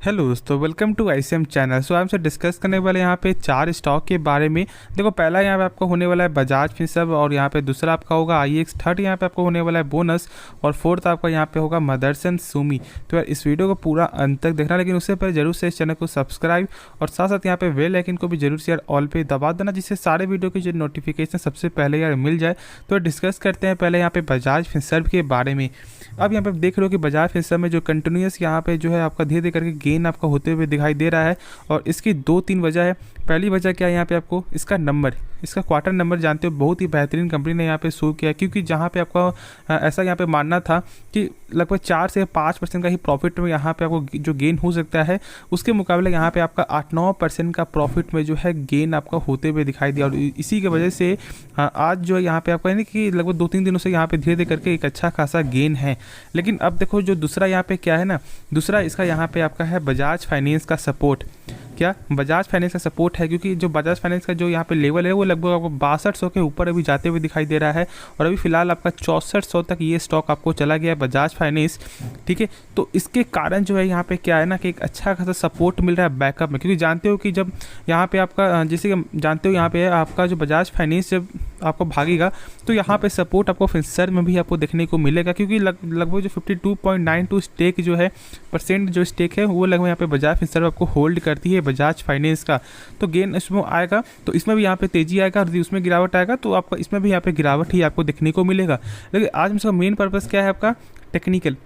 Hello दोस्तों, welcome to ICM channel. सो हमसे discuss करने वाले यहाँ पे 4 स्टॉक के बारे में। देखो, पहला यहाँ पे आपको होने वाला है बजाज फिनसर्व, और यहाँ पे दूसरा आपका होगा आईएक्स, थर्ड यहाँ पे आपको होने वाला है बोनस, और फोर्थ आपका यहाँ पे होगा मदरसन सुमी। तो यार इस वीडियो को पूरा अंत तक देखना, लेकिन उससे पहले जरूर से इस चैनल को सब्सक्राइब और साथ साथ यहाँ पे बेल आइकन को भी जरूर से यार ऑल पे दबा देना, जिससे सारे वीडियो की जो नोटिफिकेशन सबसे पहले यार मिल जाए। तो डिस्कस करते हैं पहले यहाँ पे बजाज फिनसर्व के बारे में। अब यहाँ पे देख रहे हो कि बजाज फिनसर्व में जो कंटिन्यूस यहाँ पे जो है आपका धीरे धीरे करके गेन आपका होते हुए दिखाई दे रहा है, और इसकी 2-3 वजह है। पहली वजह क्या है, यहाँ पे आपको इसका नंबर, इसका क्वार्टर नंबर जानते हो, बहुत ही बेहतरीन कंपनी ने यहाँ पे शो किया, क्योंकि जहाँ पे आपका ऐसा यहाँ पे मानना था कि लगभग 4 से 5% का ही प्रॉफिट में यहाँ पे आपको जो गेन हो सकता है, उसके मुकाबले यहाँ पे आपका 8-9% का प्रॉफिट में जो है गेन आपका होते हुए दिखाई दिया। और इसी की वजह से आज जो है यहाँ पे आपका यानी कि लगभग 2-3 दिनों से यहाँ पे धीरे धीरे करके एक अच्छा खासा गेन है। लेकिन अब देखो जो दूसरा यहाँ पे क्या है ना, दूसरा इसका यहाँ पे आपका है बजाज फाइनेंस का सपोर्ट। क्या बजाज फाइनेंस का सपोर्ट है, क्योंकि जो बजाज फाइनेंस का जो यहाँ पे लेवल है वो लगभग आपको 6200 के ऊपर अभी जाते हुए दिखाई दे रहा है, और अभी फिलहाल आपका 6400 तक ये स्टॉक आपको चला गया है बजाज फाइनेंस। ठीक है, तो इसके कारण जो है यहाँ पे क्या है ना कि एक अच्छा खासा सपोर्ट मिल रहा है बैकअप में, क्योंकि जानते हो कि जब यहाँ पे आपका जैसे कि जानते हो यहाँ पे आपका जो बजाज फाइनेंस जब आपको भागेगा तो यहाँ पे सपोर्ट आपको फिनसर्व में भी आपको देखने को मिलेगा, क्योंकि लगभग जो 52.92 स्टेक जो है परसेंट जो स्टेक है वो लगभग यहाँ पे बजाज फिनसर्व आपको होल्ड करती है बजाज फाइनेंस का। तो गेन इसमें आएगा तो इसमें भी यहाँ पे तेजी आएगा, और उसमें गिरावट आएगा तो आपका इसमें भी यहाँ पे गिरावट ही आपको देखने को मिलेगा। लेकिन आज इसका मेन पर्पज़ क्या है, आपका टेक्निकल।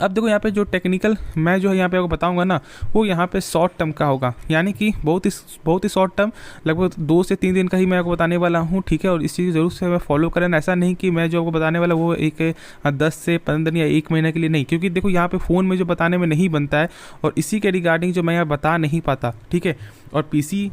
अब देखो यहाँ पे जो टेक्निकल मैं जो है यहाँ पे आपको बताऊंगा ना, वो यहाँ पे शॉर्ट टर्म का होगा, यानी कि बहुत ही शॉर्ट टर्म, लगभग 2 से 3 दिन का ही मैं आपको बताने वाला हूँ। ठीक है, और इस चीज़ ज़रूर से मैं फॉलो करें। ऐसा नहीं कि मैं जो आपको बताने वाला वो एक 10 से 15 दिन या 1 महीने के लिए नहीं, क्योंकि देखो यहाँ पे फ़ोन में जो बताने में नहीं बनता है, और इसी के रिगार्डिंग जो मैं यहाँ बता नहीं पाता। ठीक है, और पीसी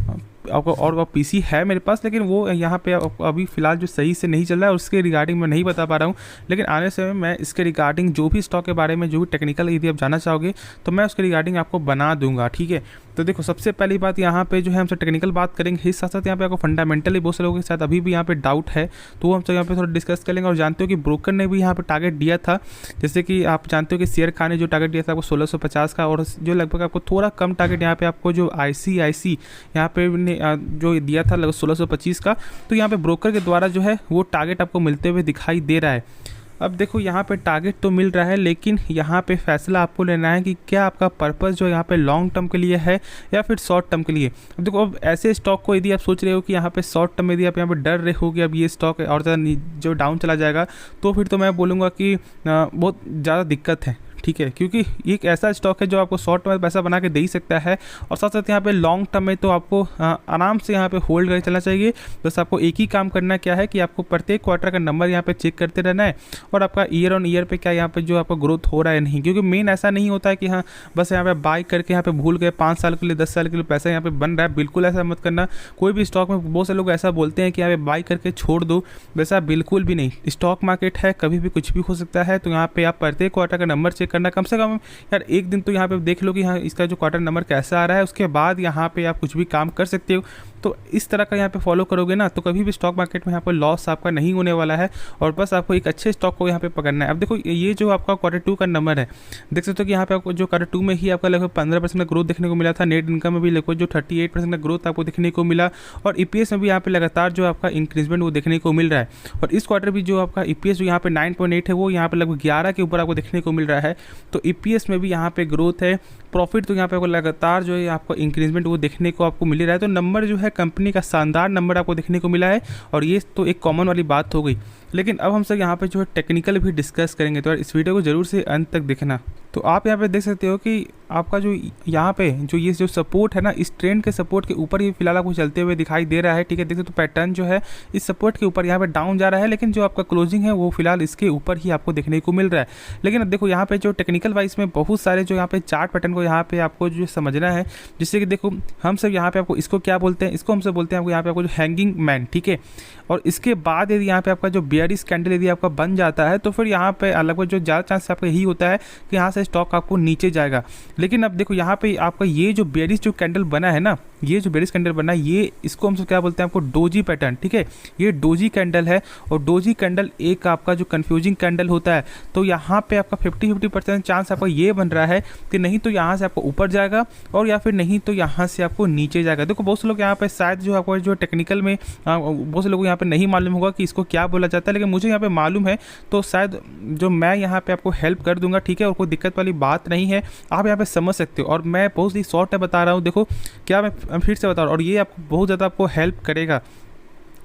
आपको और पीसी है मेरे पास, लेकिन वो यहाँ पे अभी फ़िलहाल जो सही से नहीं चल रहा है, उसके रिगार्डिंग मैं नहीं बता पा रहा हूँ। लेकिन आने से मैं इसके रिगार्डिंग जो भी स्टॉक के बारे में जो भी टेक्निकल यदि आप जानना चाहोगे तो मैं उसके रिगार्डिंग आपको बना दूंगा। ठीक है, तो देखो सबसे पहली बात यहाँ पे जो है हमसे टेक्निकल बात करेंगे, इस साथ साथ यहाँ पे आपको फंडामेंटली बहुत से लोगों के साथ अभी भी यहाँ पे डाउट है, तो वो हमसे यहाँ पे थोड़ा डिस्कस कर लेंगे। और जानते हो कि ब्रोकर ने भी यहाँ पे टारगेट दिया था, जैसे कि आप जानते हो कि शेयर खान ने जो टारगेट दिया था आपको 1650 का, और जो लगभग आपको थोड़ा कम टारगेट यहाँ पे आपको जो ICIC यहाँ पे ने जो दिया था लगभग 1625 का। तो यहाँ पे ब्रोकर के द्वारा जो है वो टारगेट आपको मिलते हुए दिखाई दे रहा है। अब देखो यहाँ पे टारगेट तो मिल रहा है, लेकिन यहाँ पे फैसला आपको लेना है कि क्या आपका पर्पस जो यहाँ पे लॉन्ग टर्म के लिए है या फिर शॉर्ट टर्म के लिए। अब देखो, अब ऐसे स्टॉक को यदि आप सोच रहे हो कि यहाँ पे शॉर्ट टर्म यदि आप यहाँ पे डर रहे हो कि अब ये स्टॉक और ज़्यादा जो डाउन चला जाएगा, तो फिर तो मैं बोलूँगा कि बहुत ज़्यादा दिक्कत है। ठीक है, क्योंकि ये एक ऐसा स्टॉक है जो आपको शॉर्ट टर्म में पैसा बना के दे ही सकता है, और साथ साथ यहाँ पे लॉन्ग टर्म में तो आपको आराम से यहाँ पे होल्ड करके चलना चाहिए। बस आपको एक ही काम करना क्या है कि आपको प्रत्येक क्वार्टर का नंबर यहाँ पे चेक करते रहना है, और आपका ईयर ऑन ईयर पे क्या यहाँ पे जो आपका ग्रोथ हो रहा है नहीं। क्योंकि मेन ऐसा नहीं होता है कि हाँ बस यहाँ पे बाई करके यहाँ पे भूल गए 5 साल के लिए 10 साल के लिए पैसा यहाँ पे बन रहा है, बिल्कुल ऐसा मत करना। कोई भी स्टॉक में बहुत से लोग ऐसा बोलते हैं कि यहाँ पे बाई करके छोड़ दो, वैसा बिल्कुल भी नहीं। स्टॉक मार्केट है, कभी भी कुछ भी हो सकता है, तो यहाँ पे आप प्रत्येक क्वार्टर का नंबर चेक करना। कम से कम यार एक दिन तो यहाँ पे देख लो कि हाँ इसका जो क्वार्टर नंबर कैसा आ रहा है, उसके बाद यहाँ पे आप कुछ भी काम कर सकते हो। तो इस तरह का यहाँ पे फॉलो करोगे ना, तो कभी भी स्टॉक मार्केट में यहाँ पे लॉस आपका नहीं होने वाला है, और बस आपको एक अच्छे स्टॉक को यहाँ पे पकड़ना है। अब देखो ये जो आपका Q2 का नंबर है, देख सकते हो कि यहाँ पे आपको जो Q2 में ही आपका लगभग 15% का ग्रोथ देखने को मिला था। नेट इनकम में भी लगभग जो 38% का ग्रोथ आपको देखने को मिला, और EPS में भी यहाँ पे लगातार जो आपका इंक्रीजमेंट वो देखने को मिल रहा है। और इस क्वार्टर भी जो आपका EPS जो यहाँ पे 9.8 है, वो यहाँ पे लगभग 11 के ऊपर आपको देखने को मिल रहा है। तो EPS में भी यहाँ पे ग्रोथ है, प्रॉफिट तो यहाँ पे आपको लगातार जो है आपको इंक्रीजमेंट वो देखने को आपको मिल रहा है। तो नंबर जो है कंपनी का शानदार नंबर आपको देखने को मिला है, और ये तो एक कॉमन वाली बात हो गई। लेकिन अब हम सब यहाँ पे जो है टेक्निकल भी डिस्कस करेंगे, तो इस वीडियो को जरूर से अंत तक देखना। तो आप यहाँ पे देख सकते हो कि आपका जो यहाँ पे जो ये जो सपोर्ट है ना, इस ट्रेंड के सपोर्ट के ऊपर ही फिलहाल आपको चलते हुए दिखाई दे रहा है। ठीक है, देख सकते हो पैटर्न जो है इस सपोर्ट के ऊपर यहाँ पे डाउन जा रहा है, लेकिन जो आपका क्लोजिंग है वो फिलहाल इसके ऊपर ही आपको देखने को मिल रहा है। लेकिन अब देखो यहाँ पे जो टेक्निकल वाइज में बहुत सारे जो यहाँ पे चार्ट पैटर्न को यहाँ पे आपको जो समझना है, जिससे कि देखो हम सब यहाँ पे आपको इसको क्या बोलते हैं, इसको हमसे बोलते हैं आपको यहाँ पे आपको जो हैंगिंग मैन। ठीक है, और इसके बाद यदि यहाँ पे आपका जो बेयरिश कैंडल यदि आपका बन जाता है, तो फिर यहाँ पे लगभग जो ज़्यादा चांस आपका यही होता है कि यहाँ से स्टॉक आपको नीचे जाएगा। लेकिन अब देखो यहाँ पे आपका ये जो बेयरिश जो कैंडल बना है ना, ये जो बेरिश कैंडल बना है ये इसको हम क्या बोलते हैं आपको डोजी पैटर्न, ठीक है। ये डोजी कैंडल है और डोजी कैंडल एक आपका जो कन्फ्यूजिंग कैंडल होता है, तो यहाँ पे आपका 50% चांस आपका ये बन रहा है कि नहीं तो यहाँ से आपको ऊपर जाएगा और या फिर नहीं तो यहाँ से आपको नीचे जाएगा। देखो बहुत से लोग यहाँ पे शायद जो आपको जो टेक्निकल में बहुत से लोगों को यहाँ पे नहीं मालूम होगा कि इसको क्या बोला जाता है, लेकिन मुझे यहाँ पे मालूम है, तो शायद जो मैं यहाँ पे आपको हेल्प कर दूंगा, ठीक है। और कोई दिक्कत वाली बात नहीं है, आप यहाँ पे समझ सकते हो। और मैं बहुत ही शॉर्ट है बता रहा हूँ, देखो क्या मैं फिर से बता रहा हूँ, और ये आपको बहुत ज़्यादा आपको हेल्प करेगा।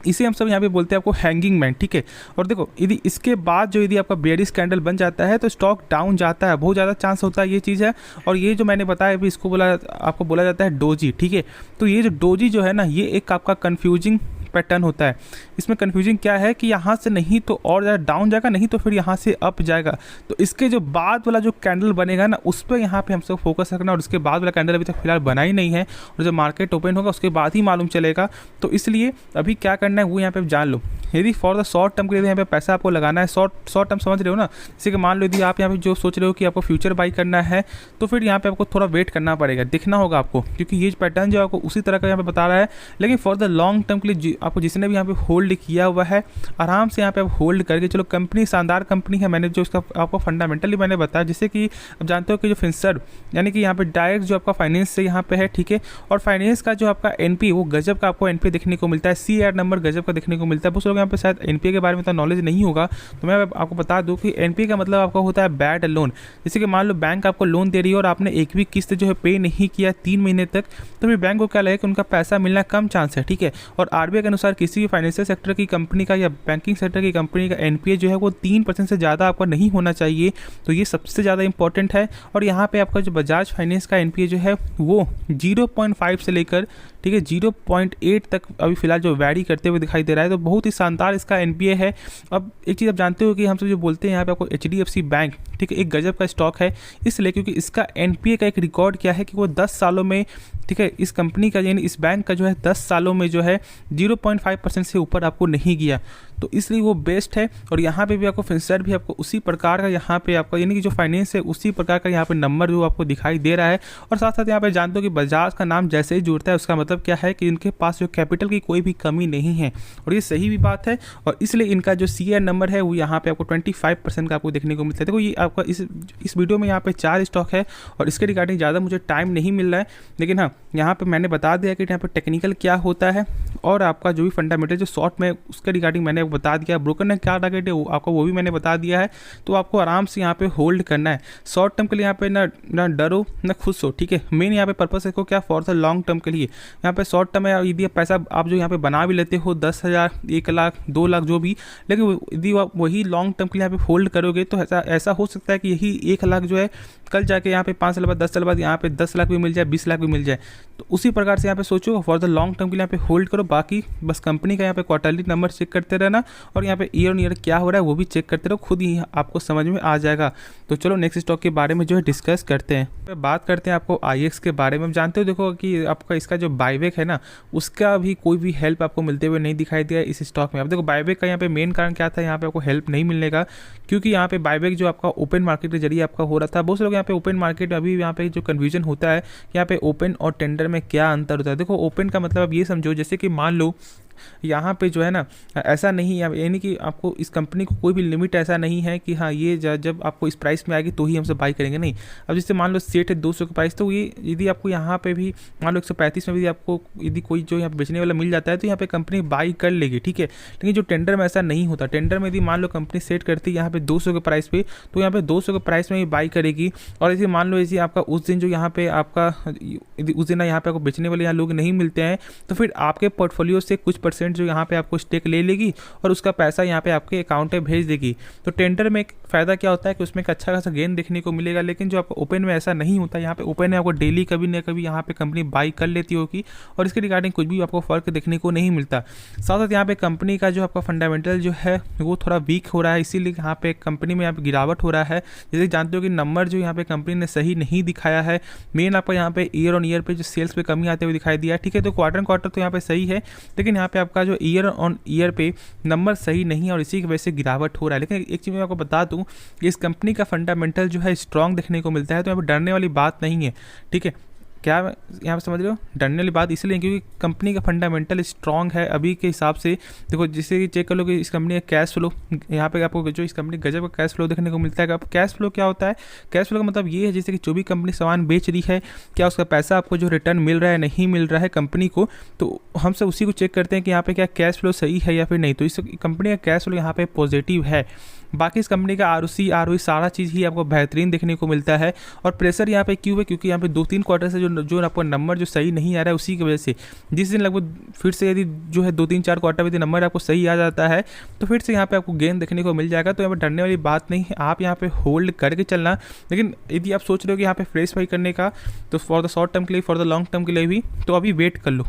इसे हम सब यहाँ पे बोलते हैं आपको हैंगिंग मैन, ठीक है। और देखो यदि इसके बाद जो यदि आपका बेयरिश कैंडल बन जाता है तो स्टॉक डाउन जाता है, बहुत ज़्यादा चांस होता है, ये चीज़ है। और ये जो मैंने बताया अभी इसको आपको बोला जाता है डोजी, ठीक है। तो ये जो डोजी जो है ना, ये एक आपका कन्फ्यूजिंग पैटर्न होता है। इसमें कन्फ्यूजिंग क्या है कि यहाँ से नहीं तो और ज़्यादा डाउन जाएगा, नहीं तो फिर यहाँ से अप जाएगा। तो इसके जो बाद वाला जो कैंडल बनेगा ना, उस पर यहाँ पे हमसे फोकस रखना। और इसके बाद वाला कैंडल अभी तक फिलहाल बना ही नहीं है, और जब मार्केट ओपन होगा उसके बाद ही मालूम चलेगा। तो इसलिए अभी क्या करना है वो यहाँ पे जान लो। यदि फॉर द शॉर्ट टर्म के लिए यहाँ पे पैसा आपको लगाना है, शॉर्ट टर्म समझ रहे हो ना, जैसे कि मान लो यदि आप यहाँ पे जो सोच रहे हो कि आपको फ्यूचर बाई करना है, तो फिर यहाँ पे आपको थोड़ा वेट करना पड़ेगा, देखना होगा आपको, क्योंकि ये पैटर्न जो आपको उसी तरह का यहाँ पे बता रहा है। लेकिन फॉर द लॉन्ग टर्म के लिए आपको जिसने भी यहाँ पे होल्ड किया हुआ है, आराम से यहाँ पे आप होल्ड करके चलो। कंपनी शानदार कंपनी है, मैंने जो इसका आपको फंडामेंटली मैंने बताया, जैसे कि आप जानते हो कि जो फिनसर्व यानी कि यहाँ पे डायरेक्ट जो आपका फाइनेंस से यहाँ पे है, ठीक है। और फाइनेंस का जो आपका एनपी वो गजब का आपको एनपी देखने को मिलता है, CAR नंबर गजब का देखने को मिलता है। बहुत लोग यहाँ पे शायद एनपीए के बारे में तो नॉलेज नहीं होगा, तो मैं आपको बता दूँ कि एनपीए का मतलब आपका होता है बैड लोन। जैसे कि मान लो बैंक आपको लोन दे रही है और आपने एक भी किस्त जो है पे नहीं किया 3 महीने तक, तो फिर बैंक को क्या लगेगा कि उनका पैसा मिलना कम चांस है, ठीक है। और आरबीआई के अनुसार किसी भी फाइनेंशियल सेक्टर की कंपनी का या बैंकिंग सेक्टर की कंपनी का एनपीए जो है वो 3% से ज़्यादा आपका नहीं होना चाहिए। तो ये सबसे ज़्यादा इंपॉर्टेंट है। और यहाँ पे आपका जो बजाज फाइनेंस का एनपीए जो है वो 0.5 से लेकर, ठीक है, 0.8 तक अभी फिलहाल जो वैरी करते हुए दिखाई दे रहा है। तो बहुत ही शानदार इसका एनपीए है। अब एक चीज़ आप जानते हो कि हम सब जो बोलते हैं यहाँ पे आपको HDFC बैंक, ठीक है, एक गजब का स्टॉक है, इसलिए क्योंकि इसका एनपीए का एक रिकॉर्ड क्या है कि वो 10 सालों में, ठीक है, इस कंपनी का यानी इस बैंक का जो है 10 सालों में जो है 0.5% से ऊपर आपको नहीं गया। तो इसलिए वो बेस्ट है। और यहाँ पे भी आपको फिनसर्व भी आपको उसी प्रकार का यहाँ पे आपका यानी कि जो फाइनेंस है उसी प्रकार का यहाँ पे नंबर जो आपको दिखाई दे रहा है। और साथ साथ यहाँ पे जानते हो कि बजाज का नाम जैसे ही जुड़ता है उसका मतलब क्या है कि इनके पास जो कैपिटल की कोई भी कमी नहीं है, और ये सही भी बात है। और इसलिए इनका जो CAR नंबर है वो यहाँ पे आपको 25% का आपको देखने को मिलता है। देखो ये आपका इस वीडियो में यहाँ पे 4 स्टॉक है और इसके रिगार्डिंग ज़्यादा मुझे टाइम नहीं मिल रहा है, लेकिन हाँ यहाँ पे मैंने बता दिया कि यहाँ पे टेक्निकल क्या होता है और आपका जो भी फंडामेंटल जो शॉर्ट में उसके रिगार्डिंग मैंने बता दिया, ब्रोकर ने क्या टारगेट है आपको वो भी मैंने बता दिया है। तो आपको आराम से यहाँ पे होल्ड करना है। शॉर्ट टर्म के लिए यहाँ पे ना डरो ना खुश हो, ठीक है। मेन यहाँ पे पर्पस है को क्या, फॉर द लॉन्ग टर्म के लिए। यहाँ पे शॉर्ट टर्म है यदि पैसा आप जो यहाँ पे बना भी लेते हो 10,000, 1 लाख, 2 लाख जो भी, लेकिन यदि आप वही लॉन्ग टर्म के लिए यहाँ पे होल्ड करोगे तो ऐसा हो सकता है कि यही 1 लाख जो है कल जाके यहाँ पे 5 साल बाद 10 साल बाद यहाँ पे 10 लाख भी मिल जाए, 20 लाख भी मिल जाए। तो उसी प्रकार से यहाँ पे सोचो, फॉर द लॉन्ग टर्म के लिए यहाँ पे होल्ड करो। बाकी बस कंपनी का यहाँ पे क्वार्टरली नंबर चेक करते रहना और यहाँ पे ईयर ऑन ईयर क्या हो रहा है वो भी चेक करते रहो, खुद ही आपको समझ में आ जाएगा। तो चलो नेक्स्ट स्टॉक के बारे में जो है डिस्कस करते हैं। बात करते हैं आपको IEX के बारे में। जानते हो देखो कि आपका इसका जो बायबैक है ना, उसका भी कोई भी हेल्प आपको मिलते हुए नहीं दिखाई दिया इस स्टॉक में। अब देखो बायबैक का यहाँ पे मेन कारण क्या था, यहाँ पे आपको हेल्प नहीं मिलने का, क्योंकि यहाँ पे बायबैक जो आपका ओपन मार्केट के जरिए आपका हो रहा था। बहुत से लोग यहाँ पे ओपन मार्केट, अभी यहाँ पे जो कन्फ्यूजन होता है यहाँ पे ओपन और टेंडर में क्या अंतर होता है। देखो ओपन का मतलब अब ये समझो, जैसे कि मान लो यहाँ पे जो है ना, ऐसा नहीं है यानी कि आपको इस कंपनी को कोई भी लिमिट ऐसा नहीं है कि हाँ ये जब आपको इस प्राइस में आएगी तो ही हमसे बाई करेंगे, नहीं। अब जैसे मान लो सेट है 200 का प्राइस, तो ये यदि आपको यहाँ पे भी मान लो 135 में भी आपको यदि कोई जो यहाँ पे बेचने वाला मिल जाता है तो यहाँ पे कंपनी बाई कर लेगी, ठीक है। लेकिन जो टेंडर में ऐसा नहीं होता। टेंडर में यदि मान लो कंपनी सेट करती है यहाँ पे 200 के प्राइस पे, तो यहाँ पे 200 के प्राइस में ही बाई करेगी। और यदि मान लो यदि आपका उस दिन जो यहाँ पे आपका यदि उस दिन यहाँ पे आपको बेचने वाले यहाँ लोग नहीं मिलते हैं, तो फिर आपके पोर्टफोलियो से कुछ % जो यहाँ पे आपको स्टेक ले लेगी और उसका पैसा यहाँ पे आपके अकाउंट में भेज देगी। तो टेंडर में एक फ़ायदा क्या होता है कि उसमें एक अच्छा खासा गेन देखने को मिलेगा। लेकिन जो आपको ओपन में ऐसा नहीं होता। यहाँ पे ओपन में आपको डेली कभी ना कभी यहाँ पे कंपनी बाई कर लेती होगी और इसके रिगार्डिंग कुछ भी आपको फ़र्क देखने को नहीं मिलता। साथ साथ यहाँ पे कंपनी का जो आपका फंडामेंटल जो है वो थोड़ा वीक हो रहा है, इसीलिए यहाँ पे कंपनी में यहाँ पे गिरावट हो रहा है। जैसे जानते हो कि नंबर जो यहाँ पे कंपनी ने सही नहीं दिखाया है। मेन आपका यहाँ पे ईयर ऑन ईयर पे जो सेल्स पे कमी आते हुए दिखाई दिया, ठीक है। तो क्वार्टर तो यहाँ पे सही है, लेकिन यहाँ पे आपका जो ईयर ऑन ईयर पे नंबर सही नहीं है और इसी की वजह से गिरावट हो रहा है। लेकिन एक चीज़ मैं आपको बता दूं कि इस कंपनी का फंडामेंटल जो है स्ट्रॉन्ग देखने को मिलता है, तो यहाँ पर डरने वाली बात नहीं है, ठीक है। क्या यहाँ पे समझ रहे हो, डरने वाली बात इसलिए क्योंकि कंपनी का फंडामेंटल स्ट्रॉन्ग है अभी के हिसाब से। देखो जिससे कि चेक कर लो कि इस कंपनी का कैश फ्लो, यहाँ पे आपको जो इस कंपनी गजब का कैश फ्लो देखने को मिलता है। अब कैश फ्लो क्या होता है, कैश फ्लो का मतलब ये है जैसे कि जो भी कंपनी सामान बेच रही है, क्या उसका पैसा आपको जो रिटर्न मिल रहा है नहीं मिल रहा है कंपनी को, तो हम सब उसी को चेक करते हैं कि यहाँ पे क्या कैश फ्लो सही है या फिर नहीं। तो इस कंपनी का कैश फ्लो यहाँ पे पॉजिटिव है। बाकी इस कंपनी का आरओसी आरओई सारा चीज़ ही आपको बेहतरीन देखने को मिलता है। और प्रेशर यहाँ पे क्यों है, क्योंकि यहाँ पे 2-3 क्वार्टर से जो आपको नंबर जो सही नहीं आ रहा है उसी की वजह से, जिस दिन लगभग फिर से यदि जो है 2-3-4 क्वार्टर में यदि नंबर आपको सही आ जाता है तो फिर से यहाँ पे आपको गेन देखने को मिल जाएगा। तो यहाँ पर डरने वाली बात नहीं है, आप यहाँ पे होल्ड करके चलना। लेकिन यदि आप सोच रहे हो कि यहाँ पे फ्रेश बाई करने का, तो फॉर द शॉर्ट टर्म के लिए, फॉर द लॉन्ग टर्म के लिए भी, तो अभी वेट कर लो।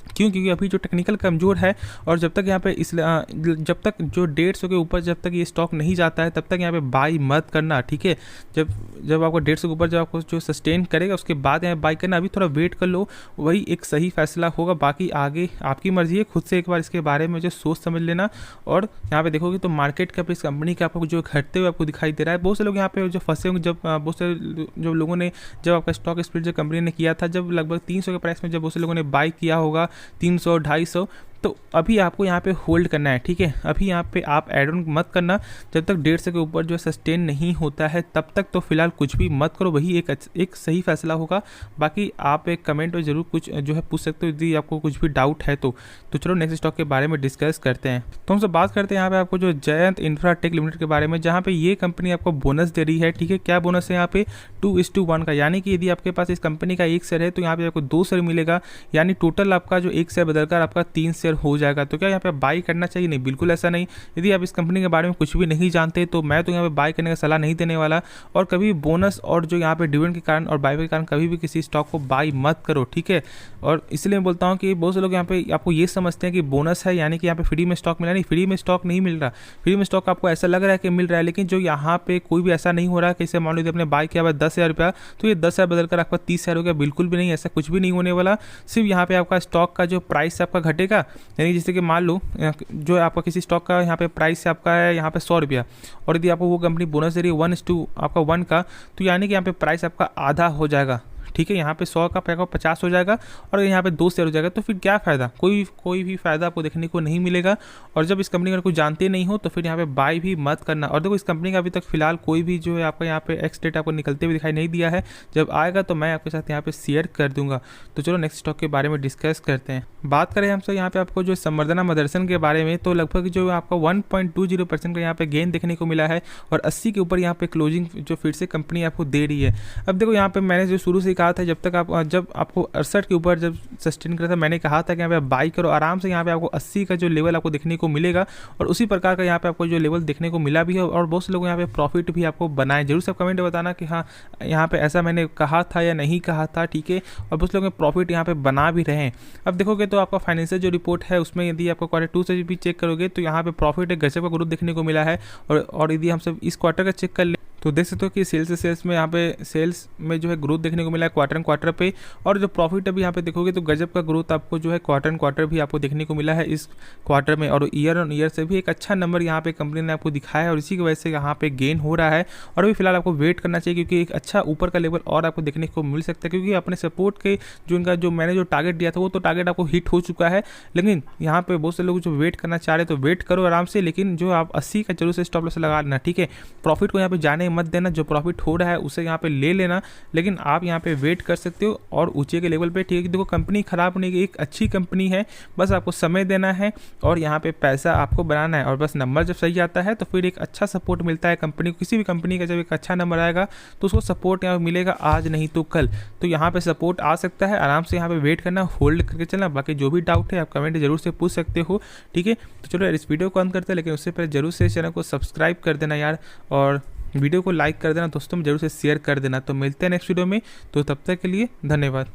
क्यों, क्योंकि अभी जो टेक्निकल कमज़ोर है और जब तक यहाँ पे जब तक जो 150 के ऊपर जब तक ये स्टॉक नहीं जाता है तब तक यहाँ पे बाई मत करना, ठीक है। जब आपको 150 के ऊपर जब आपको जो सस्टेन करेगा उसके बाद यहाँ बाई करना। अभी थोड़ा वेट कर लो, वही एक सही फैसला होगा। बाकी आगे आपकी मर्जी है, खुद से एक बार इसके बारे में जो सोच समझ लेना। और यहाँ पे देखोगे तो मार्केट कैप इस कंपनी के आपको जो घटते हुए आपको दिखाई दे रहा है। बहुत से लोग यहाँ पे जो फंसे होंगे, जब बहुत से जो लोगों ने जब आपका स्टॉक स्प्लिट जो कंपनी ने किया था, जब लगभग 300 के प्राइस में जब बहुत से लोगों ने बाई किया होगा 300 250, तो अभी आपको यहाँ पे होल्ड करना है, ठीक है। अभी यहाँ पे आप एड ऑन मत करना जब तक 150 के ऊपर जो सस्टेन नहीं होता है, तब तक तो फिलहाल कुछ भी मत करो, वही एक सही फैसला होगा। बाकी आप एक कमेंट में ज़रूर कुछ जो है पूछ सकते हो यदि आपको कुछ भी डाउट है तो चलो नेक्स्ट स्टॉक के बारे में डिस्कस करते हैं। तो हमसे बात करते हैं यहाँ पे आपको जो जयंत इंफ्राटेक लिमिटेड के बारे में, जहाँ पे ये कंपनी आपको बोनस दे रही है, ठीक है। क्या बोनस है यहाँ पे 2:1 का, यानी कि यदि आपके पास इस कंपनी का 1 शेयर है तो यहाँ पे आपको 2 शेयर मिलेगा, यानी टोटल आपका जो 1 शेयर बदलकर आपका 3 शेयर हो जाएगा। तो क्या यहाँ पे बाई करना चाहिए? नहीं, बिल्कुल ऐसा नहीं। यदि आप इस कंपनी के बारे में कुछ भी नहीं जानते तो मैं तो यहाँ पे बाई करने का सलाह नहीं देने वाला। और कभी बोनस और जो यहाँ पे डिविडेंड के कारण और बाई के कारण कभी भी किसी स्टॉक को बाई मत करो, ठीक है। और इसलिए मैं बोलता हूँ कि बहुत से लोग यहाँ पे आपको ये समझते हैं कि बोनस है यानी कि यहाँ पे फ्री में स्टॉक मिला, नहीं, फ्री में स्टॉक नहीं मिल रहा। फ्री में स्टॉक आपको ऐसा लग रहा है कि मिल रहा है, लेकिन जो यहाँ पे कोई भी ऐसा नहीं हो रहा है कि इसे मान लीजिए आपने बाई किया हुआ 10,000 रुपया, तो ये 10,000 बदलकर आपका 30,000 हो गया, बिल्कुल भी नहीं, ऐसा कुछ भी नहीं होने वाला। सिर्फ यहाँ पे आपका स्टॉक का जो प्राइस आपका घटेगा, यानी जैसे कि मान लो जो आपका किसी स्टॉक का यहाँ पे प्राइस आपका है यहाँ पे 100 रुपया, और यदि आपको वो कंपनी बोनस दे रही है 1:2 आपका 1 का, तो यानी कि यहाँ पे प्राइस आपका आधा हो जाएगा, ठीक है। यहाँ पे 100 का पैका 50 हो जाएगा और यहाँ पे 2 शेयर हो जाएगा। तो फिर क्या फ़ायदा, कोई भी फ़ायदा आपको देखने को नहीं मिलेगा। और जब इस कंपनी का कुछ जानते नहीं हो तो फिर यहाँ पे बाई भी मत करना। और देखो इस कंपनी का अभी तक फिलहाल कोई भी जो है आपका यहाँ पे एक्स डेट आपको निकलते हुए दिखाई नहीं दिया है, जब आएगा तो मैं आपके साथ यहाँ पे शेयर कर दूंगा। तो चलो नेक्स्ट स्टॉक के बारे में डिस्कस करते हैं। बात करें हमसे यहाँ पे आपको जो संवर्धना मदरसन के बारे में, तो लगभग जो आपका 1.20% का यहाँ पे गेन देखने को मिला है और 80 के ऊपर यहाँ पे क्लोजिंग जो फिर से कंपनी आपको दे रही है। अब देखो यहाँ पे मैंने जो शुरू से कहा था, जब आपको 68 के ऊपर जब सस्टेन करा था, मैंने कहा था कि यहाँ पे बाई करो आराम से, यहाँ पे आपको 80 का जो लेवल आपको देखने को मिलेगा और उसी प्रकार का यहाँ पे आपको जो लेवल देखने को मिला भी है। और बहुत से लोग यहाँ पे प्रॉफिट भी आपको बनाए, जरूर सब कमेंट में बताना कि हाँ यहाँ पे ऐसा मैंने कहा था या नहीं कहा था, ठीक है। और बहुत लोग प्रॉफिट यहाँ पे बना भी रहे हैं। अब देखोगे तो आपका फाइनेंशियल जो रिपोर्ट है उसमें यदि आपको Q2 से भी चेक करोगे तो यहाँ पे प्रॉफिट एक गजब का ग्रोथ देखने को मिला है। और यदि हम सब इस क्वार्टर का चेक कर ले तो देख सकते हो कि सेल्स में यहाँ पे सेल्स में जो है ग्रोथ देखने को मिला है क्वार्टर पे। और जो प्रॉफिट अभी यहाँ पे देखोगे तो गजब का ग्रोथ आपको जो है क्वार्टर भी आपको देखने को मिला है इस क्वार्टर में। और ईयर ऑन ईयर से भी एक अच्छा नंबर यहाँ पे कंपनी ने आपको दिखाया है और इसी की वजह से यहाँ पे गेन हो रहा है। और अभी फिलहाल आपको वेट करना चाहिए क्योंकि एक अच्छा ऊपर का लेवल और आपको देखने को मिल सकता है, क्योंकि अपने सपोर्ट के जो इनका जो मैंने जो टारगेट दिया था वो तो टारगेट आपको हिट हो चुका है। लेकिन यहाँ पे बहुत से लोग जो वेट करना चाह रहे तो वेट करो आराम से, लेकिन जो आप 80 का जरूर से स्टॉप लॉस लगा लेना, ठीक है। प्रॉफिट को यहाँ पे जाने मत देना, जो प्रॉफिट हो रहा है उसे यहाँ पे ले लेना, लेकिन आप यहाँ पे वेट कर सकते हो और ऊंचे के लेवल पे, ठीक है। देखो कंपनी खराब नहीं, एक अच्छी कंपनी है, बस आपको समय देना है और यहाँ पे पैसा आपको बनाना है। और बस नंबर जब सही आता है तो फिर एक अच्छा सपोर्ट मिलता है कंपनी को। किसी भी कंपनी का जब एक अच्छा नंबर आएगा तो उसको सपोर्ट यहाँ मिलेगा, आज नहीं तो कल। तो यहाँ पे सपोर्ट आ सकता है, आराम से यहाँ पे वेट करना, होल्ड करके चलना। बाकी जो भी डाउट है आप कमेंट जरूर से पूछ सकते हो, ठीक है। तो चलो यार इस वीडियो को अंत करते हैं, लेकिन उससे पहले जरूर से चैनल को सब्सक्राइब कर देना यार, और वीडियो को लाइक कर देना, दोस्तों में जरूर से शेयर कर देना। तो मिलते हैं नेक्स्ट वीडियो में, तो तब तक के लिए धन्यवाद।